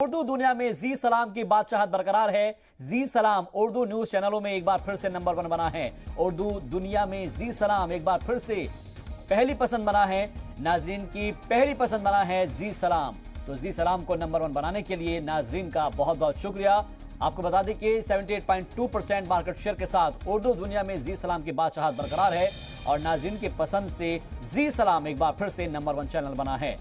उर्दू दुनिया में जी सलाम की बादशाहत बरकरार है। जी सलाम उर्दू न्यूज चैनलों में एक बार फिर से नंबर 1 बना है। उर्दू दुनिया में जी सलाम एक बार फिर से पहली पसंद बना है। नाजरीन की पहली पसंद बना है जी सलाम। तो जी सलाम को नंबर 1 बनाने के लिए नाजरीन का बहुत बहुत शुक्रिया। आपको बता दें कि 78.2% मार्केट शेयर के साथ उर्दू दुनिया में जी सलाम की बादशाहत बरकरार है और नाजरीन की पसंद से जी सलाम एक बार फिर से नंबर 1 चैनल बना है।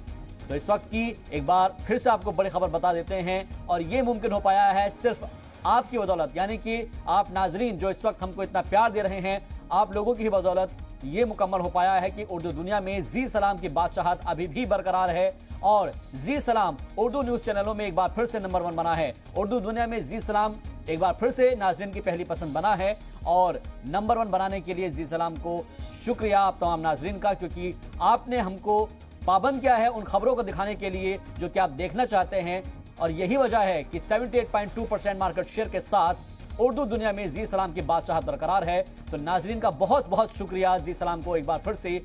तो इस वक्त की एक बार फिर से आपको बड़ी खबर बता देते हैं और ये मुमकिन हो पाया है सिर्फ आपकी बदौलत, यानी कि आप नाजरीन जो इस वक्त हमको इतना प्यार दे रहे हैं, आप लोगों की ही बदौलत ये मुकम्मल हो पाया है कि उर्दू दुनिया में जी सलाम की बादशाहत अभी भी बरकरार है और जी सलाम उर्दू न्यूज चैनलों में एक बार फिर से नंबर 1 बना है। उर्दू दुनिया में जी सलाम एक बार फिर से नाजरीन की पहली पसंद बना है और नंबर 1 बनाने के लिए जी सलाम को शुक्रिया आप तमाम नाजरीन का, क्योंकि आपने हमको पाबंद किया है उन खबरों को दिखाने के लिए जो कि आप देखना चाहते हैं और यही वजह है कि 78.2% मार्केट शेयर के साथ उर्दू दुनिया में जी सलाम की बादशाहत बरकरार है। तो नाजरीन का बहुत बहुत शुक्रिया जी सलाम को एक बार फिर से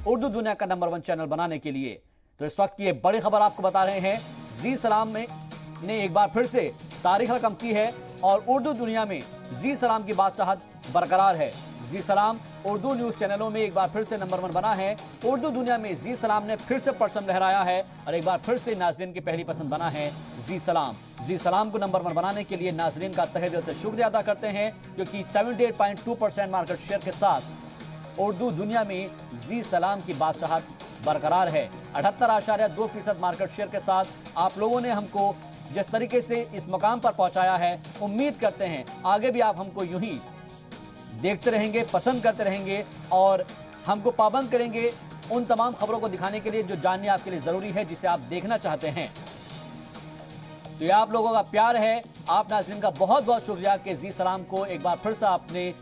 उर्दू दुनिया का नंबर 1 चैनल बनाने के लिए। तो इस वक्त की एक बड़ी खबर आपको बता रहे हैं, जी सलाम ने एक बार फिर से तारीख रकम की है और उर्दू दुनिया में जी सलाम की बादशाहत बरकरार है। जी सलाम उर्दू न्यूज चैनलों में एक बार फिर से नंबर 1 बना है। उर्दू दुनिया में जी सलाम ने फिर से परचम लहराया है और एक बार फिर से नाजरीन की पहली पसंद बना है जी सलाम। जी सलाम को नंबर 1 बनाने के लिए नाजरीन का तहे दिल से शुक्रिया अदा करते हैं, क्योंकि 78.2% मार्केट शेयर के साथ उर्दू दुनिया में जी सलाम की बादशाहत बरकरार है। 78.2% मार्केट शेयर के साथ आप लोगों ने हमको जिस तरीके से इस मुकाम पर पहुंचाया है, उम्मीद करते हैं आगे भी आप हमको यूं ही देखते रहेंगे, पसंद करते रहेंगे और हमको पाबंद करेंगे उन तमाम खबरों को दिखाने के लिए जो जानने आपके लिए जरूरी है, जिसे आप देखना चाहते हैं। तो ये आप लोगों का प्यार है, आप नाज़रीन का बहुत बहुत शुक्रिया कि जी सलाम को एक बार फिर से आपने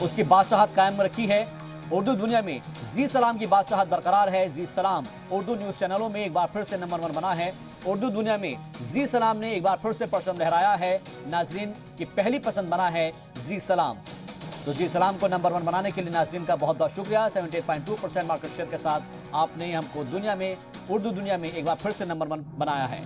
उसकी बादशाहत कायम रखी है। उर्दू दुनिया में जी सलाम की बादशाहत बरकरार है। जी सलाम उर्दू न्यूज चैनलों में एक बार फिर से नंबर 1 बना है। उर्दू दुनिया में जी सलाम ने एक बार फिर से परचम लहराया है। नाजरीन की पहली पसंद बना है जी सलाम। तो जी सलाम को नंबर 1 बनाने के लिए नाजरीन का बहुत बहुत शुक्रिया। 78.2% मार्केट शेयर के साथ आपने हमको दुनिया में उर्दू दुनिया में एक बार फिर से नंबर 1 बनाया है।